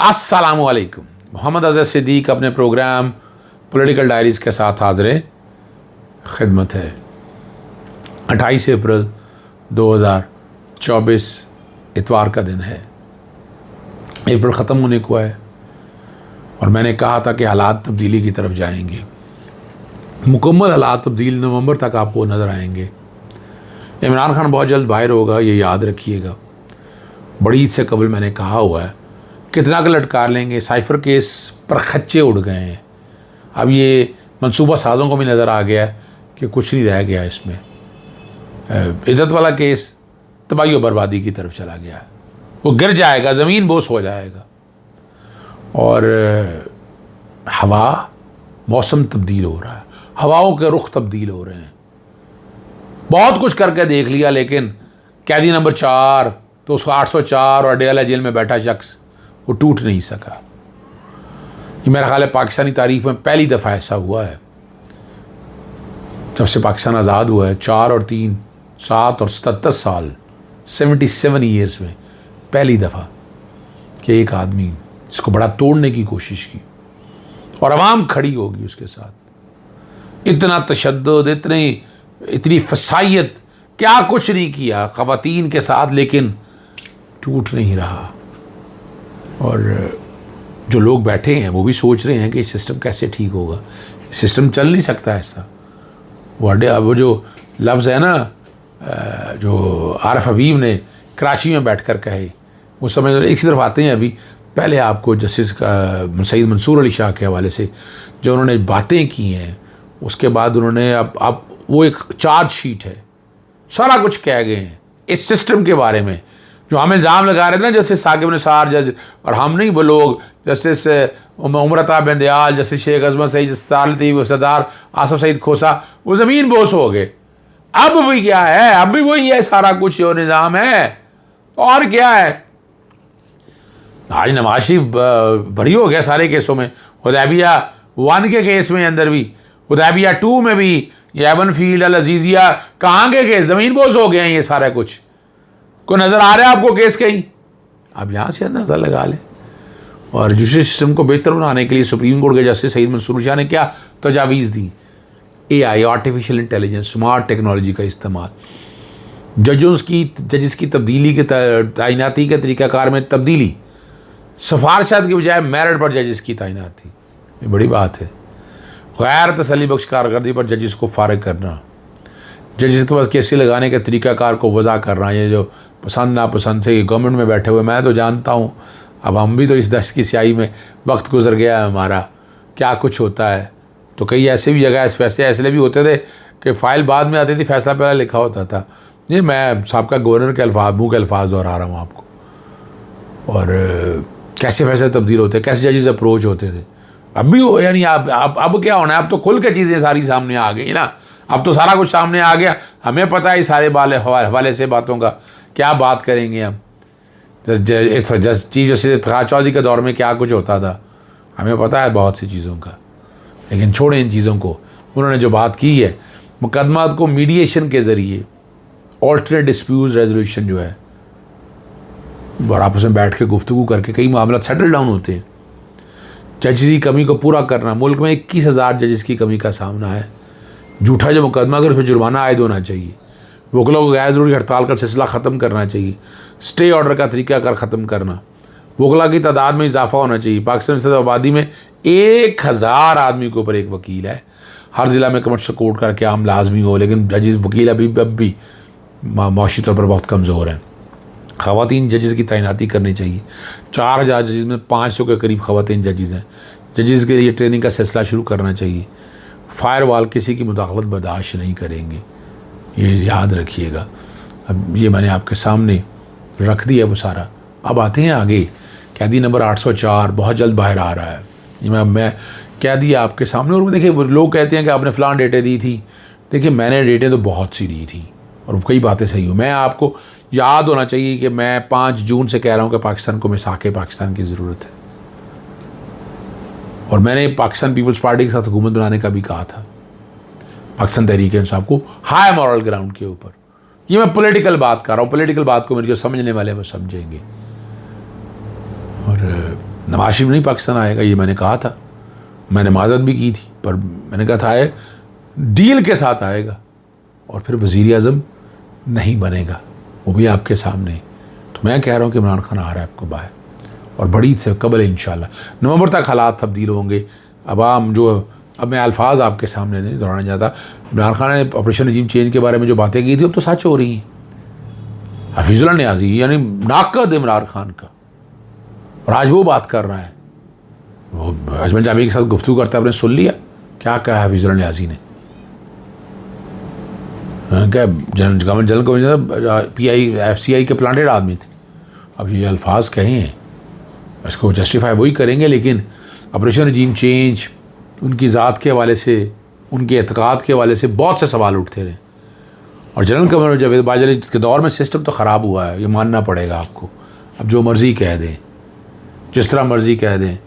अस्सलामुअलैकुम। मोहम्मद अज़हर सिद्दीक अपने programme political diaries के साथ हाज़िर खिदमत है। 28 अप्रैल 2024 इतवार का दिन है। अप्रैल ख़त्म होने को है और मैंने कहा था कि हालात तब्दीली की तरफ जाएंगे। मुकम्मल हालात तब्दील नवंबर तक आपको नज़र आएंगे। इमरान खान बहुत जल्द बाहर होगा, ये याद रखिएगा। बड़ी ईद से कबल मैंने कहा हुआ है, कितना का लटकार लेंगे। साइफ़र केस पर खच्चे उड़ गए हैं। अब ये मंसूबा साज़ों को भी नज़र आ गया कि कुछ नहीं रह गया इसमें। इद्दत वाला केस तबाही और बर्बादी की तरफ चला गया है। वो गिर जाएगा, ज़मीन बोस हो जाएगा। और हवा, मौसम तब्दील हो रहा है, हवाओं के रुख तब्दील हो रहे हैं। बहुत कुछ करके देख लिया, लेकिन कैदी नंबर 4 तो उसको 804 और अडयाला जेल में बैठा शख्स वो टूट नहीं सका। ये मेरा ख्याल है पाकिस्तानी तारीख में पहली दफ़ा ऐसा हुआ है जब से पाकिस्तान आज़ाद हुआ है। 4 और 3 7 और 77 साल 77 ईयर्स में पहली दफ़ा कि एक आदमी इसको बड़ा तोड़ने की कोशिश की और अवाम खड़ी होगी उसके साथ। इतना तशद्दुद, इतनी फसाइयत, क्या कुछ नहीं किया ख़वातीन के साथ, लेकिन टूट नहीं रहा। और जो लोग बैठे हैं वो भी सोच रहे हैं कि सिस्टम कैसे ठीक होगा। सिस्टम चल नहीं सकता ऐसा। वो जो लफ्ज़ है ना, जो आरिफ हबीब ने कराची में बैठकर कहे, वो समझ एक सिर्फ आते हैं। अभी पहले आपको जस्टिस का सईद मंसूर अली शाह के हवाले से जो उन्होंने बातें की हैं, उसके बाद उन्होंने अब वो एक चार्ज शीट है, सारा कुछ कह गए हैं इस सिस्टम के बारे में। जो हम इल्ज़ाम लगा रहे थे ना, जैसे साकिब निसार जज, और हम नहीं वो लोग, जस्टिस उमरता बिन दयाल, जस्टिस शेख अजमत सईद, जस्टिस सरदार आसफ सईद खोसा, वो ज़मीन बोस हो गए। अब भी क्या है, अब भी वही है, सारा कुछ जो निज़ाम है। और क्या है, आज नवाज शरीफ बरी हो गया सारे केसों में। हुदैबिया 1 के केस में अंदर भी, हुदैबिया 2 में भी, ये एवन फील्ड, अल अजीज़िया, कहाँ के केस ज़मीन बोस हो गए हैं ये सारा कुछ। को नज़र आ रहा है आपको केस कहीं? आप यहाँ से अंदाज़ा लगा लें। और जुडिशल सिस्टम को बेहतर बनाने के लिए सुप्रीम कोर्ट के जस्टिस सईद मंसूर शाह ने क्या तजावीज़ दी? AI, artificial intelligence, smart technology का इस्तेमाल, जजेस की तब्दीली के तैनाती के तरीक़ाकार में तब्दीली, सिफारशात की बजाय मेरिट पर जजेस की तैनाती। ये बड़ी बात है। गैर तसल्ली बख्श कारकर्दगी पर जजेस को फारिग करना, जजेस के पास केसें लगाने के तरीक़ाकार को वज़ा करना। ये जो पसंद नापसंद से गवर्नमेंट में बैठे हुए, मैं तो जानता हूँ, अब हम भी तो इस दस्त की स्याही में वक्त गुजर गया है हमारा, क्या कुछ होता है। तो कई ऐसे भी जगह फैसले भी होते थे कि फ़ाइल बाद में आती थी, फ़ैसला पहले लिखा होता था। ये मैं साबका गवर्नर के मुँह के अल्फाज दोहरा रहा हूँ आपको। और कैसे फैसले तब्दील होते, कैसे जजेस अप्रोच होते थे। अब भी हो, यानी अब क्या होना है, अब तो खुल के चीज़ें सारी सामने आ गई ना। अब तो सारा कुछ सामने आ गया, हमें पता है सारे हवाले से बातों का। क्या बात करेंगे हम? चीफ जस्टिस इफ्तिखार चौधरी के दौर में क्या कुछ होता था, हमें पता है बहुत सी चीज़ों का। लेकिन छोड़ें इन चीज़ों को। उन्होंने जो बात की है, मुकदमात को मीडिएशन के ज़रिए, ऑल्टरनेट डिस्प्यूट रेजोल्यूशन जो है, और आपस में बैठ के गुफ्तगू करके कई मामला सेटल डाउन होते हैं। जजेस की कमी को पूरा करना, मुल्क में 21,000 जजेस की कमी का सामना है। झूठा जो मुकदमा अगर फिर जुर्माना आयद होना चाहिए। वकीलों को गैर ज़रूरी हड़ताल का सिलसिला ख़त्म करना चाहिए। स्टे ऑर्डर का तरीक़ाकार ख़त्म करना। वकीलों की तादाद में इजाफा होना चाहिए। पाकिस्तान में आबादी में 1000 आदमी के ऊपर एक वकील है। हर ज़िला में कमर्शियल कोर्ट का क़याम लाजमी हो, लेकिन जजेस वकील अभी भी माशी तौर पर बहुत कमज़ोर हैं। ख़वातीन जजेस की तैनाती करनी चाहिए। 4000 जजेस में 500 के करीब ख़वातीन जजेस हैं। जजेस के लिए ट्रेनिंग का सिलसिला शुरू करना चाहिए। फायरवॉल किसी की मुदाखलत बर्दाश्त नहीं करेंगे, ये याद रखिएगा। अब ये मैंने आपके सामने रख दिया वो सारा। अब आते हैं आगे। कैदी नंबर 804 बहुत जल्द बाहर आ रहा है। ये मैं कह दिया आपके सामने। और देखिए, लोग कहते हैं कि आपने फ़लान डेटें दी थी। देखिए, मैंने डेटें तो बहुत सी दी थी और कई बातें सही हो। मैं आपको याद होना चाहिए कि मैं 5 जून से कह रहा हूँ कि पाकिस्तान को मिसाक़े पाकिस्तान की ज़रूरत है। और मैंने पाकिस्तान पीपल्स पार्टी के साथ हुकूमत बनाने का भी कहा था, पाकिस्तान तहरीक इंसाफ को हाई मॉरल ग्राउंड के ऊपर। ये मैं पॉलिटिकल बात कर रहा हूँ। पॉलिटिकल बात को मेरे जो समझने वाले वो समझेंगे। और नवाज शरीफ नहीं पाकिस्तान आएगा, ये मैंने कहा था, मैंने माजरत भी की थी, पर मैंने कहा था डील के साथ आएगा और फिर वज़ीर आज़म नहीं बनेगा, वो भी आपके सामने। तो मैं कह रहा हूँ कि इमरान खान आ रहा है आपको बाहर, और बड़ी ईद से कबल इंशाल्लाह नवंबर तक हालात तब्दील होंगे। अब मैं अल्फाज आपके सामने नहीं दोहराना चाहता। इमरान खान ने ऑपरेशन रजीम चेंज के बारे में जो बातें की थी अब तो सच हो रही हैं। हफीजुल्लाह नियाज़ी यानी नाकद इमरान खान का, और आज वो बात कर रहा है, वो अजमल जामी के साथ गुफ्तगू करता है, आपने सुन लिया क्या कहा हफीजुल्लाह नियाज़ी ने? क्या जनरल कमिश्नर PI के प्लांटेड आदमी थे। अब ये अल्फाज कहे हैं, इसको जस्टिफाई वही करेंगे, लेकिन ऑपरेशन रजीम चेंज उनकी ज़ात के हवाले से, उनके एतक़ाद के हवाले से बहुत से सवाल उठते रहे। और जनरल कमिश्नर जावेद बाजवा के दौर में सिस्टम तो ख़राब हुआ है, ये मानना पड़ेगा आपको। अब जो मर्ज़ी कह दें, जिस तरह मर्ज़ी कह दें,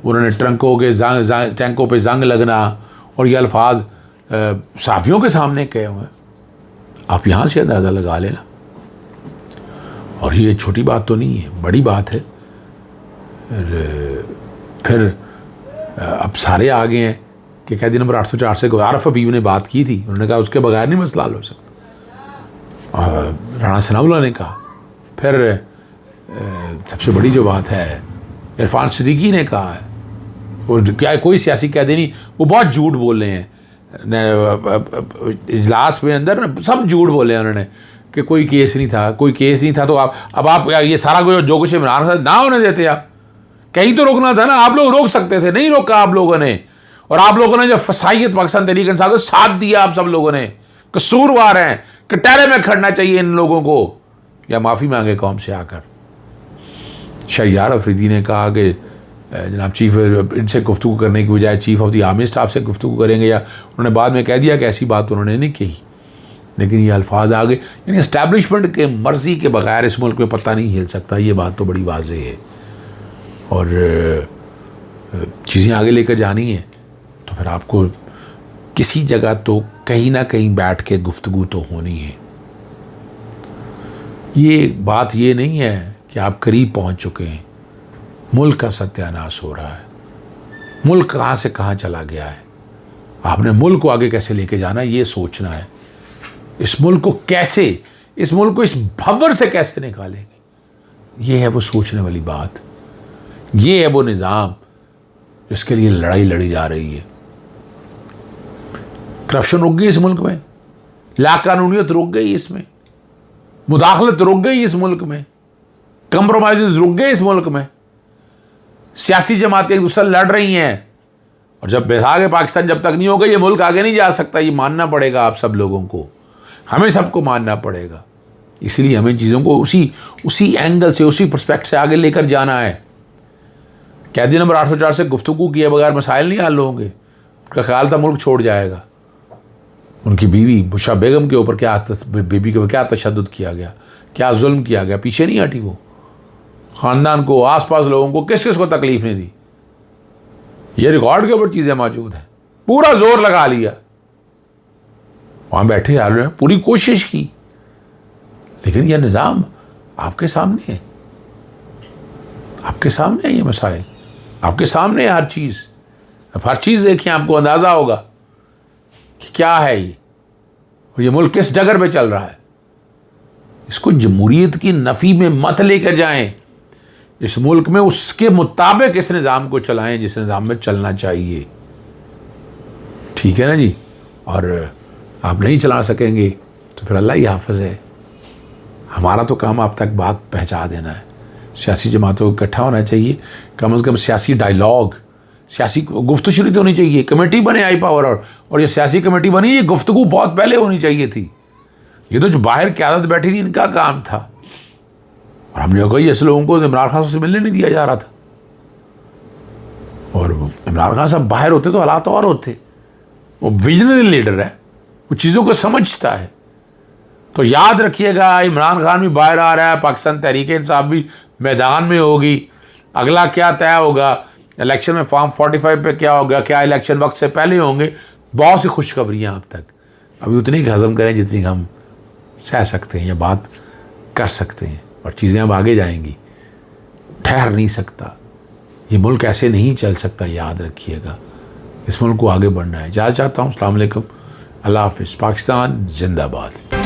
उन्होंने टैंकों पे जंग लगना और ये अल्फाज सहाफ़ियों के सामने कहे हुए हैं, आप यहाँ से अंदाज़ा लगा लेना। और ये छोटी बात तो नहीं है, बड़ी बात है। फिर अब सारे आ गए हैं कि कैदी नंबर 804 से आरफ हबीब ने बात की थी, उन्होंने कहा उसके बगैर नहीं मसला हल हो सकता। राणा सनाउल्लाह ने कहा, फिर सबसे बड़ी जो बात है इरफान सिद्दीकी ने कहा है, और क्या कोई सियासी कैदी नहीं, वो बहुत झूठ बोल रहे हैं इजलास में अंदर ना, सब झूठ बोले हैं उन्होंने कि कोई केस नहीं था, कोई केस नहीं था। तो आप ये सारा जो कुछ इमरान खान ना होने देते, आप कहीं तो रोकना था ना, आप लोग रोक सकते थे, नहीं रोका आप लोगों ने। और आप लोगों ने जो फसाइयत पाकिस्तान तहरीक इंसाफ का साथ दिया, आप सब लोगों ने कसूरवार हैं, कटहरे में खड़ना चाहिए इन लोगों को, या माफ़ी मांगे कौम से आकर। शहरयार अफरीदी ने कहा कि जनाब चीफ इनसे गुफ्तगू करने की बजाय chief of the army staff से गुफ्तगू करेंगे, या उन्होंने बाद में कह दिया कि ऐसी बात उन्होंने नहीं कही, लेकिन ये अल्फाज आ गए। यानी इस्टेब्लिशमेंट के मर्ज़ी के बगैर इस मुल्क में पता नहीं हिल सकता, ये बात तो बड़ी वाज़ेह है। और चीज़ें आगे लेकर जानी है तो फिर आपको किसी जगह तो कहीं ना कहीं बैठ के गुफ्तगू तो होनी है। ये बात ये नहीं है कि आप करीब पहुंच चुके हैं, मुल्क का सत्यानाश हो रहा है, मुल्क कहाँ से कहाँ चला गया है। आपने मुल्क को आगे कैसे लेके जाना है ये सोचना है। इस मुल्क को कैसे, इस मुल्क को इस भंवर से कैसे निकालेंगे, ये है वो सोचने वाली बात। ये है वो निज़ाम जिसके लिए लड़ाई लड़ी जा रही है। करप्शन रुक गई इस मुल्क में, लाकानूनियत रुक गई इसमें, मुदाखलत रुक गई इस मुल्क में, कंप्रोमाइज़ रुक गए इस मुल्क में, सियासी जमातें एक दूसरे लड़ रही हैं। और जब बेसागे पाकिस्तान जब तक नहीं होगा ये मुल्क आगे नहीं जा सकता, ये मानना पड़ेगा आप सब लोगों को, हमें सबको मानना पड़ेगा। इसलिए हमें चीज़ों को उसी एंगल से, उसी पर्सपेक्ट से आगे लेकर जाना है। कैदी नंबर 804 से गुफ्तगू किए बगैर मसाइल नहीं हल होंगे। उनका ख्याल था मुल्क छोड़ जाएगा। उनकी बीवी बुशरा बेगम के ऊपर बीबी के ऊपर क्या तशद्दुद किया गया, क्या जुल्म किया गया, पीछे नहीं हटी वो। ख़ानदान को, आसपास लोगों को, किस किस को तकलीफ़ नहीं दी, ये रिकॉर्ड के ऊपर चीज़ें मौजूद हैं। पूरा जोर लगा लिया, वहाँ बैठे यार ने पूरी कोशिश की, लेकिन यह निज़ाम आपके सामने है, आपके सामने है ये मसाइल, आपके सामने है हर चीज़ देखिए, आपको अंदाज़ा होगा कि क्या है ये, और ये मुल्क किस डगर पे चल रहा है। इसको जमहूरियत की नफ़ी में मत लेकर जाएं, इस मुल्क में उसके मुताबिक इस निज़ाम को चलाएं जिस निज़ाम में चलना चाहिए। ठीक है ना जी। और आप नहीं चला सकेंगे तो फिर अल्लाह ही हाफ़िज़ है। हमारा तो काम आप तक बात पहुँचा देना है। सियासी जमातों को इकट्ठा होना चाहिए, कम से कम सियासी डायलॉग, सियासी गुफ्तगू शुरू तो होनी चाहिए। कमेटी बने आई पावर, और ये सियासी कमेटी बनी, ये गुफ्तगू बहुत पहले होनी चाहिए थी। ये तो जो बाहर क़यादत बैठी थी इनका काम था, और हमने कहा ऐसे लोगों को इमरान खान से मिलने नहीं दिया जा रहा था। और इमरान खान साहब बाहर होते तो हालात और होते। वो विजनरी लीडर है, वो चीज़ों को समझता है। तो याद रखिएगा, इमरान खान भी बाहर आ रहा है, पाकिस्तान तहरीक इंसाफ भी मैदान में होगी। अगला क्या तय होगा, इलेक्शन में फॉर्म 45 पे क्या होगा, क्या इलेक्शन वक्त से पहले होंगे, बहुत सी खुशखबरियाँ अब तक। अभी उतनी हज़म करें जितनी हम सह सकते हैं या बात कर सकते हैं, और चीज़ें अब आगे जाएंगी। ठहर नहीं सकता, ये मुल्क ऐसे नहीं चल सकता, याद रखिएगा। इस मुल्क को आगे बढ़ना है। इजाज़त चाहता हूँ। अस्सलाम वालेकुम, अल्लाह हाफ़िज़। पाकिस्तान जिंदाबाद।